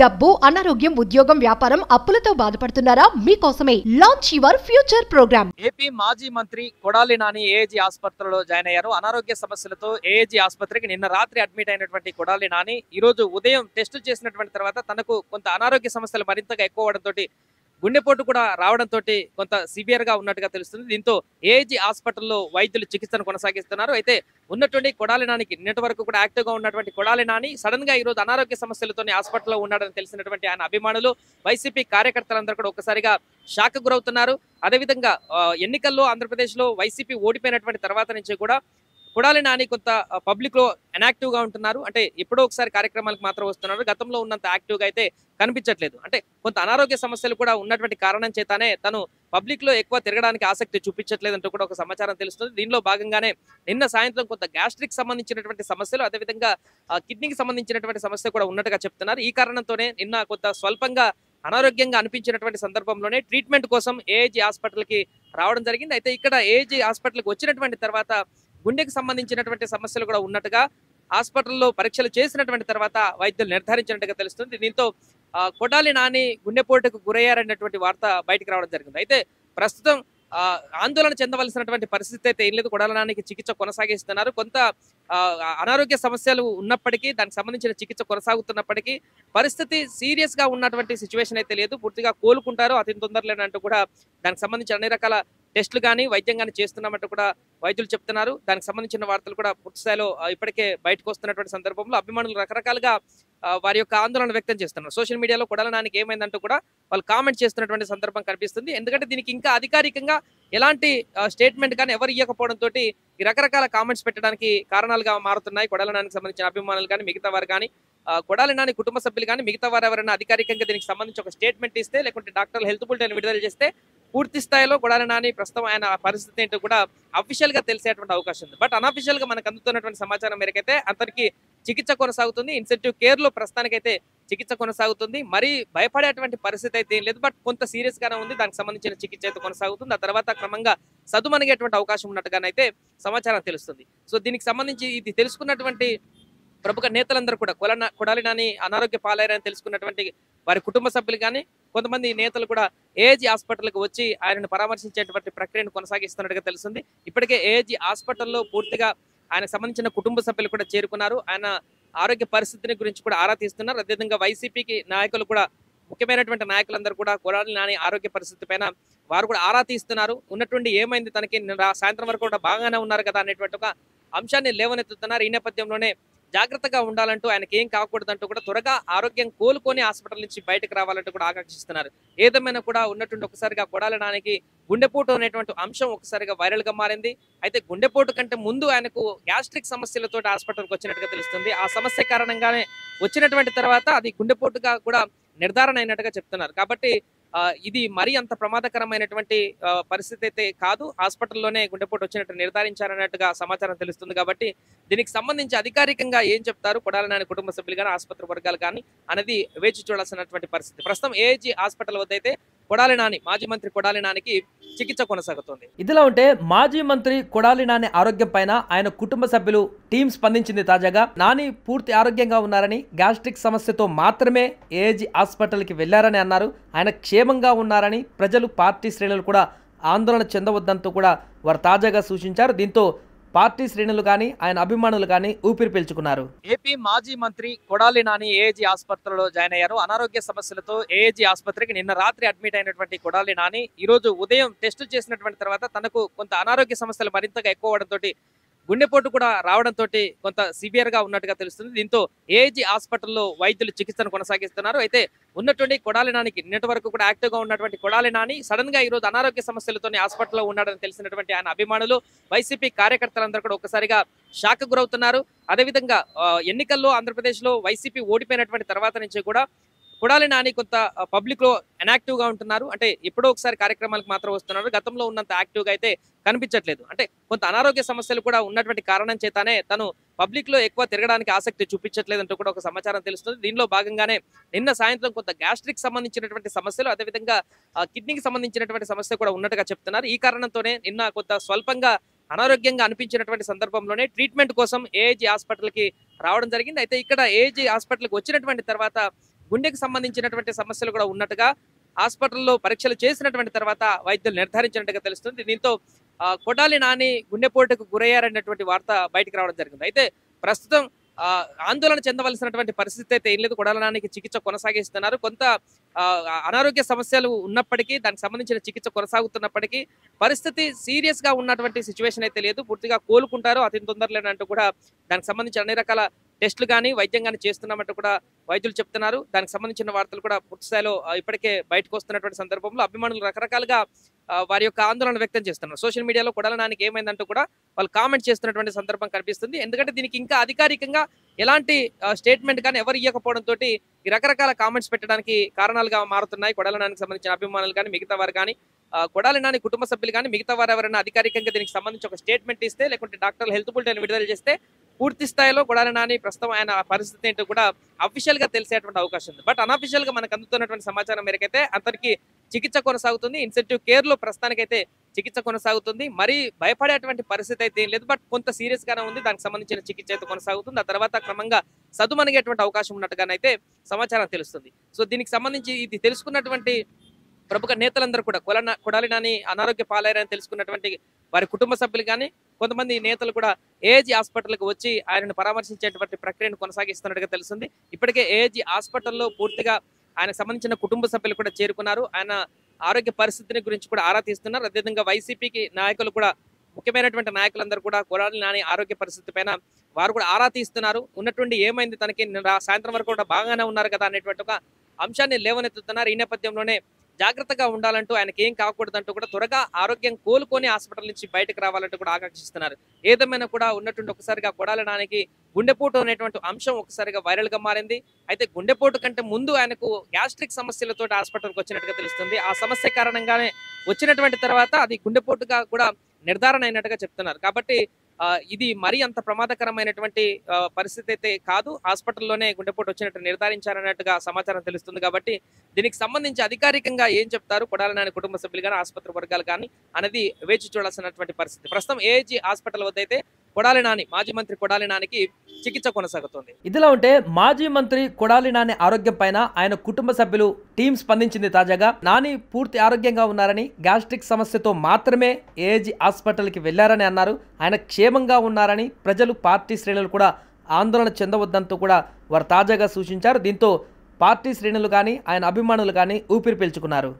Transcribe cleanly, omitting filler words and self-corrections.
డబ్బు, అనారోగ్యం, ఉద్యోగం, వ్యాపారం, అప్పులతో బాధపడుతున్నారా? మీకోసమే launch your future program. AP మాజీ మంత్రి కొడాలి నాని ఏఏజీ ఆసుపత్రిలో జాయిన్ అయ్యారు. అనారోగ్య సమస్యలతో ఏఏజీ ఆసుపత్రికి నిన్న రాత్రి అడ్మిట్ అయినటువంటి కొడాలి నాని ఈ రోజు ఉదయం టెస్టులు చేసినటువంటి తర్వాత తనకు కొంత అనారోగ్య సమస్యలు మరింతగా ఎక్కువ అవడంతో గుండెపోటు కూడా రావడంతో కొంత సివియర్ గా ఉన్నట్టుగా తెలుస్తుంది. దీంతో ఏఏజీ హాస్పిటల్లో వైద్యులు చికిత్సను కొనసాగిస్తున్నారు. అయితే ఉన్నటువంటి కొడాలి నానికి నిన్నటి వరకు కూడా యాక్టివ్ గా ఉన్నటువంటి కొడాలి నాని సడన్ గా ఈ రోజు అనారోగ్య సమస్యలతోనే హాస్పిటల్లో ఉన్నాడని తెలిసినటువంటి ఆయన అభిమానులు, వైసీపీ కార్యకర్తలందరూ కూడా ఒక్కసారిగా షాక్ గురవుతున్నారు. అదేవిధంగా ఎన్నికల్లో ఆంధ్రప్రదేశ్ లో వైసీపీ ఓడిపోయినటువంటి తర్వాత నుంచి కూడా కొడాలి నాని కొంత పబ్లిక్ లో ఇన్యాక్టివ్ గా ఉంటున్నారు. అంటే ఎప్పుడో ఒకసారి కార్యక్రమాలకు మాత్రం వస్తున్నారు. గతంలో ఉన్నంత యాక్టివ్ గా అయితే కనిపించట్లేదు. అంటే కొంత అనారోగ్య సమస్యలు కూడా ఉన్నటువంటి కారణం చేతనే తను పబ్లిక్ లో ఎక్కువ తిరగడానికి ఆసక్తి చూపించట్లేదంటూ కూడా ఒక సమాచారం తెలుస్తుంది. దీనిలో భాగంగానే నిన్న సాయంత్రం కొంత గ్యాస్ట్రిక్ సంబంధించినటువంటి సమస్యలు, అదేవిధంగా కిడ్నీకి సంబంధించినటువంటి సమస్య కూడా ఉన్నట్టుగా చెప్తున్నారు. ఈ కారణంతోనే నిన్న కొంత స్వల్పంగా అనారోగ్యంగా అనిపించినటువంటి సందర్భంలోనే ట్రీట్మెంట్ కోసం ఏఏజీ హాస్పిటల్ కి రావడం జరిగింది. అయితే ఇక్కడ ఏఏజీ హాస్పిటల్కి వచ్చినటువంటి తర్వాత గుండెకి సంబంధించినటువంటి సమస్యలు కూడా ఉన్నట్టుగా హాస్పిటల్లో పరీక్షలు చేసినటువంటి తర్వాత వైద్యులు నిర్ధారించినట్టుగా తెలుస్తుంది. దీంతో కొడాలి నాని గుండెపోటుకు గురయ్యారనేటువంటి వార్త బయటకు రావడం జరిగింది. అయితే ప్రస్తుతం ఆందోళన చెందవలసినటువంటి పరిస్థితి అయితే ఏం లేదు. కొడాలి నానికి చికిత్స కొనసాగిస్తున్నారు. కొంత అనారోగ్య సమస్యలు ఉన్నప్పటికీ దానికి సంబంధించిన చికిత్స కొనసాగుతున్నప్పటికీ పరిస్థితి సీరియస్ గా ఉన్నటువంటి సిచ్యువేషన్ అయితే లేదు. పూర్తిగా కోలుకుంటారు అతి తొందరలోనంటూ కూడా దానికి సంబంధించిన అన్ని రకాల టెస్టులు కానీ వైద్యం కానీ చేస్తున్నామంటూ కూడా వైద్యులు చెప్తున్నారు. దానికి సంబంధించిన వార్తలు కూడా పూర్తి స్థాయిలో ఇప్పటికే బయటకు వస్తున్నటువంటి సందర్భంలో అభిమానులు రకరకాలుగా వారి యొక్క ఆందోళన వ్యక్తం చేస్తున్నారు. సోషల్ మీడియాలో కొడాలి నానికి ఏమైందంటూ కూడా వాళ్ళు కామెంట్ చేస్తున్నటువంటి సందర్భం కనిపిస్తుంది. ఎందుకంటే దీనికి ఇంకా అధికారికంగా ఎలాంటి స్టేట్మెంట్ కానీ ఎవరు ఇవ్వకపోవడంతో ఈ రకరకాల కామెంట్స్ పెట్టడానికి కారణాలుగా మారుతున్నాయి. కొడాలి నానికి సంబంధించిన అభిమానులు కానీ మిగతా వారు కానీ కొడాలి నాని కుటుంబ సభ్యులు కానీ మిగతా వారు ఎవరైనా అధికారికంగా దీనికి సంబంధించి ఒక స్టేట్మెంట్ ఇస్తే, లేకుంటే డాక్టర్లు హెల్త్ బులెటిన్ విడుదల చేస్తే పూర్తి స్థాయిలో కొడాలి నాని ప్రస్తుతం ఆయన పరిస్థితి ఏంటో కూడా అఫీషియల్ గా తెలిసేటువంటి అవకాశం ఉంది. బట్ అనఫీషియల్ గా మనకు అందుతున్నటువంటి సమాచారం మేరకైతే అతనికి చికిత్స కొనసాగుతుంది. ఇన్సెంటివ్ కేర్ లో ప్రస్తుతానికైతే చికిత్స కొనసాగుతుంది. మరి భయపడేటువంటి పరిస్థితి అయితే ఏం లేదు. బట్ కొంత సీరియస్ గానే ఉంది. దానికి సంబంధించిన చికిత్స అయితే కొనసాగుతుంది. ఆ తర్వాత క్రమంగా సదుమణిగేటువంటి అవకాశం ఉన్నట్టుగానైతే సమాచారం తెలుస్తుంది. సో దీనికి సంబంధించి ఇది తెలుసుకున్నటువంటి ప్రముఖ నేతలందరూ కూడా కొడాలి నాని అనారోగ్య పాలయ్యారని తెలుసుకున్నటువంటి వారి కుటుంబ సభ్యులు కానీ కొంతమంది నేతలు కూడా ఏఏజీ హాస్పిటల్కి వచ్చి ఆయనను పరామర్శించేటువంటి ప్రక్రియను కొనసాగిస్తున్నట్టుగా తెలుస్తుంది. ఇప్పటికే ఏఏజీ హాస్పిటల్లో పూర్తిగా ఆయనకు సంబంధించిన కుటుంబ సభ్యులు కూడా చేరుకున్నారు. ఆయన ఆరోగ్య పరిస్థితిని గురించి కూడా ఆరా తీస్తున్నారు. అదేవిధంగా వైసీపీకి నాయకులు కూడా, ముఖ్యమైనటువంటి నాయకులందరూ కూడా కొడాలి నాని ఆరోగ్య పరిస్థితి పైన వారు కూడా ఆరా తీస్తున్నారు. ఉన్నటువంటి ఏమైంది తనకి సాయంత్రం వరకు కూడా బాగానే ఉన్నారు కదా అనేటువంటి ఒక అంశాన్ని లేవనెత్తుతున్నారు. ఈ నేపథ్యంలోనే జాగ్రత్తగా ఉండాలంటూ ఆయనకి ఏం కాకూడదంటూ కూడా త్వరగా ఆరోగ్యం కోలుకొని హాస్పిటల్ నుంచి బయటకు రావాలంటూ కూడా ఆకాంక్షిస్తున్నారు. ఏదేమైనా కూడా ఉన్నటువంటి ఒకసారిగా కొడాలి నానికి గుండెపోటు అనేటువంటి అంశం ఒకసారిగా వైరల్ గా మారింది. అయితే గుండెపోటు కంటే ముందు ఆయనకు గ్యాస్ట్రిక్ సమస్యలతో హాస్పిటల్కి వచ్చినట్టుగా తెలుస్తుంది. ఆ సమస్య కారణంగానే వచ్చినటువంటి తర్వాత అది గుండెపోటుగా కూడా నిర్ధారణ అయినట్టుగా చెప్తున్నారు. కాబట్టి ఇది మరీ అంత ప్రమాదకరమైనటువంటి పరిస్థితి అయితే కాదు. హాస్పిటల్లోనే గుండెపోటు వచ్చినట్టు నిర్ధారించారన్నట్టుగా సమాచారం తెలుస్తుంది. కాబట్టి దీనికి సంబంధించి అధికారికంగా ఏం చెప్తారు కొడాలి నాని కుటుంబ సభ్యులు కానీ ఆసుపత్రి వర్గాలు కానీ అనేది వేచి చూడాల్సినటువంటి పరిస్థితి. ప్రస్తుతం ఏఏజీ హాస్పిటల్ వద్ద అయితే కొడాలి నాని, మాజీ మంత్రి కొడాలి నానికి చికిత్స కొనసాగుతుంది. ఇదిలా ఉంటే మాజీ మంత్రి కొడాలి నాని ఆరోగ్యం పైన ఆయన కుటుంబ సభ్యులు టీం స్పందించింది. తాజాగా నాని పూర్తి ఆరోగ్యంగా ఉన్నారని, గ్యాస్ట్రిక్ సమస్యతో మాత్రమే ఏఏజీ హాస్పిటల్కి వెళ్లారని అన్నారు. ఆయన క్షేమంగా ఉన్నారని ప్రజలు, పార్టీ శ్రేణులు కూడా ఆందోళన చెందవద్దంటూ కూడా వారు తాజాగా సూచించారు. దీంతో పార్టీ శ్రేణులు కానీ ఆయన అభిమానులు కానీ ఊపిరి పీల్చుకున్నారు. ఏపీ మాజీ మంత్రి కొడాలి నాని ఏఏజీ ఆసుపత్రిలో జాయిన్ అయ్యారు. అనారోగ్య సమస్యలతో ఏఏజీ ఆసుపత్రికి నిన్న రాత్రి అడ్మిట్ అయినటువంటి కొడాలి నాని ఈ రోజు ఉదయం టెస్టులు చేసినటువంటి తర్వాత తనకు కొంత అనారోగ్య సమస్యలు మరింతగా ఎక్కువ అవడంతో గుండెపోటు కూడా రావడంతో కొంత సివియర్ గా ఉన్నట్టుగా తెలుస్తుంది. దీంతో ఏఏజీ హాస్పిటల్లో వైద్యులు చికిత్సను కొనసాగిస్తున్నారు. అయితే ఉన్నటువంటి కొడాలి నానికి నిన్నటి వరకు కూడా యాక్టివ్ గా ఉన్నటువంటి కొడాలి నాని సడన్ గా ఈ రోజు అనారోగ్య సమస్యలతోనే హాస్పిటల్లో ఉన్నాడని తెలిసినటువంటి ఆయన అభిమానులు, వైసీపీ కార్యకర్తలందరూ కూడా ఒక్కసారిగా షాక్ గురవుతున్నారు. అదేవిధంగా ఎన్నికల్లో ఆంధ్రప్రదేశ్ లో వైసీపీ ఓడిపోయినటువంటి తర్వాత నుంచి కూడా కొడాలి నాని కొంత పబ్లిక్ లో ఇన్యాక్టివ్ గా ఉంటున్నారు. అంటే ఎప్పుడో ఒకసారి కార్యక్రమాలకు మాత్రం వస్తున్నారు. గతంలో ఉన్నంత యాక్టివ్ గా అయితే కనిపించట్లేదు. అంటే కొంత అనారోగ్య సమస్యలు కూడా ఉన్నటువంటి కారణం చేతనే తను పబ్లిక్ లో ఎక్కువ తిరగడానికి ఆసక్తి చూపించట్లేదంటూ కూడా ఒక సమాచారం తెలుస్తుంది. దీనిలో భాగంగానే నిన్న సాయంత్రం కొంత గ్యాస్ట్రిక్ సంబంధించినటువంటి సమస్యలు, అదేవిధంగా కిడ్నీకి సంబంధించినటువంటి సమస్య కూడా ఉన్నట్టుగా చెప్తున్నారు. ఈ కారణంతోనే నిన్న కొంత స్వల్పంగా అనారోగ్యంగా అనిపించినటువంటి సందర్భంలోనే ట్రీట్మెంట్ కోసం ఏఏజీ హాస్పిటల్కి రావడం జరిగింది. అయితే ఇక్కడ ఏఏజీ హాస్పిటల్కి వచ్చినటువంటి తర్వాత గుండెకు సంబంధించినటువంటి సమస్యలు కూడా ఉన్నట్టుగా హాస్పిటల్లో పరీక్షలు చేసినటువంటి తర్వాత వైద్యులు నిర్ధారించినట్టుగా తెలుస్తుంది. దీంతో కొడాలి నాని గుండెపోటుకు గురయ్యారనేటువంటి వార్త బయటకు రావడం జరిగింది. అయితే ప్రస్తుతం ఆందోళన చెందవలసినటువంటి పరిస్థితి అయితే ఏం లేదు. కొడాలి నానికి చికిత్స కొనసాగిస్తున్నారు. కొంత అనారోగ్య సమస్యలు ఉన్నప్పటికీ దానికి సంబంధించిన చికిత్స కొనసాగుతున్నప్పటికీ పరిస్థితి సీరియస్ గా ఉన్నటువంటి సిచ్యువేషన్ అయితే లేదు. పూర్తిగా కోలుకుంటారు అతి తొందరలేనంటూ కూడా దానికి సంబంధించిన అన్ని రకాల టెస్టులు కానీ వైద్యం కానీ చేస్తున్నామంటూ కూడా వైద్యులు చెప్తున్నారు. దానికి సంబంధించిన వార్తలు కూడా పూర్తి స్థాయిలో ఇప్పటికే బయటకు వస్తున్నటువంటి సందర్భంలో అభిమానులు రకరకాలుగా వారి యొక్క ఆందోళన వ్యక్తం చేస్తున్నారు. సోషల్ మీడియాలో కొడాలి నానికి ఏమైందంటూ కూడా వాళ్ళు కామెంట్ చేస్తున్నటువంటి సందర్భం కనిపిస్తుంది. ఎందుకంటే దీనికి ఇంకా అధికారికంగా ఎలాంటి స్టేట్మెంట్ కానీ ఎవరు ఇవ్వకపోవడంతో ఈ రకరకాల కామెంట్స్ పెట్టడానికి కారణాలుగా మారుతున్నాయి. కొడాలి నానికి సంబంధించిన అభిమానులు కానీ మిగతా వారు కానీ కొడాలి నాని కుటుంబ సభ్యులు కానీ మిగతా వారు ఎవరైనా అధికారికంగా దీనికి సంబంధించి ఒక స్టేట్మెంట్ ఇస్తే లేకుంటే డాక్టర్లు హెల్త్ బులెటిన్ విడుదల చేస్తే పూర్తి స్థాయిలో కొడాలి నాని ప్రస్తుతం ఆయన పరిస్థితి ఏంటో కూడా అఫీషియల్ గా తెలిసేటువంటి అవకాశం ఉంది. బట్ అనఫీషియల్ గా మనకు అందుతున్నటువంటి సమాచారం మేరకైతే అతనికి చికిత్స కొనసాగుతుంది. ఇన్సెంటివ్ కేర్ లో ప్రస్తుతానికైతే చికిత్స కొనసాగుతుంది. మరి భయపడేటువంటి పరిస్థితి అయితే ఏం లేదు. బట్ కొంత సీరియస్ గానే ఉంది. దానికి సంబంధించిన చికిత్స అయితే కొనసాగుతుంది. ఆ తర్వాత క్రమంగా సదుమణిగేటువంటి అవకాశం ఉన్నట్టుగానైతే సమాచారం తెలుస్తుంది. సో దీనికి సంబంధించి ఇది తెలుసుకున్నటువంటి ప్రముఖ నేతలందరూ కూడా కొడాలి నాని అనారోగ్య పాలయ్యారని తెలుసుకున్నటువంటి వారి కుటుంబ సభ్యులు కానీ కొంతమంది నేతలు కూడా ఏజీ హాస్పిటల్కి వచ్చి ఆయనను పరామర్శించేటువంటి ప్రక్రియను కొనసాగిస్తున్నట్టుగా తెలుస్తుంది. ఇప్పటికే ఏజీ హాస్పిటల్లో పూర్తిగా ఆయనకు సంబంధించిన కుటుంబ సభ్యులు కూడా చేరుకున్నారు. ఆయన ఆరోగ్య పరిస్థితిని గురించి కూడా ఆరా తీస్తున్నారు. అదేవిధంగా వైసీపీకి నాయకులు కూడా ముఖ్యమైనటువంటి నాయకులందరూ కూడా కొడాలి నాని ఆరోగ్య పరిస్థితి పైన వారు కూడా ఆరా తీస్తున్నారు. ఉన్నటువంటి ఏమైంది తనకి సాయంత్రం వరకు కూడా బాగానే ఉన్నారు కదా అనేటువంటి ఒక అంశాన్ని లేవనెత్తుతున్నారు. ఈ నేపథ్యంలోనే జాగ్రత్తగా ఉండాలంటూ ఆయనకి ఏం కాకూడదంటూ కూడా త్వరగా ఆరోగ్యం కోలుకొని హాస్పిటల్ నుంచి బయటకు రావాలంటూ కూడా ఆకాంక్షిస్తున్నారు. ఏదేమైనా కూడా ఉన్నటువంటి ఒకసారిగా కొడాలి నానికి గుండెపోటు అనేటువంటి అంశం ఒకసారిగా వైరల్ గా మారింది. అయితే గుండెపోటు కంటే ముందు ఆయనకు గ్యాస్ట్రిక్ సమస్యలతో హాస్పిటల్కి వచ్చినట్టుగా తెలుస్తుంది. ఆ సమస్య కారణంగానే వచ్చినటువంటి తర్వాత అది గుండెపోటుగా కూడా నిర్ధారణ అయినట్టుగా చెప్తున్నారు. కాబట్టి ఇది మరీ అంత ప్రమాదకరమైనటువంటి పరిస్థితి అయితే కాదు. హాస్పిటల్లోనే గుండెపోటు వచ్చినట్టు నిర్ధారించారన్నట్టుగా సమాచారం తెలుస్తుంది. కాబట్టి దీనికి సంబంధించి అధికారికంగా ఏం చెప్తారు కొడాలి నాని కుటుంబ సభ్యులు కానీ ఆసుపత్రి వర్గాలు కానీ అనేది వేచి చూడాల్సినటువంటి పరిస్థితి. ప్రస్తుతం ఏజీ హాస్పిటల్ వద్ద అయితే కొడాలి నాని మాజీ మంత్రి కొడాలి నానికి చికిత్స కొనసాగుతుంది. ఇదిలా ఉంటే మాజీ మంత్రి కొడాలి నాని ఆరోగ్యం పైన ఆయన కుటుంబ సభ్యులు టీం స్పందించింది. తాజాగా నాని పూర్తి ఆరోగ్యంగా ఉన్నారని గ్యాస్ట్రిక్ సమస్యతో మాత్రమే ఏజీ హాస్పిటల్కి వెళ్లారని అన్నారు. ఆయన క్షేమంగా ఉన్నారని ప్రజలు పార్టీ శ్రేణులు కూడా ఆందోళన చెందవద్దంటూ కూడా వారు తాజాగా సూచించారు. దీంతో పార్టీ శ్రేణులు కానీ ఆయన అభిమానులు కానీ ఊపిరి పీల్చుకున్నారు.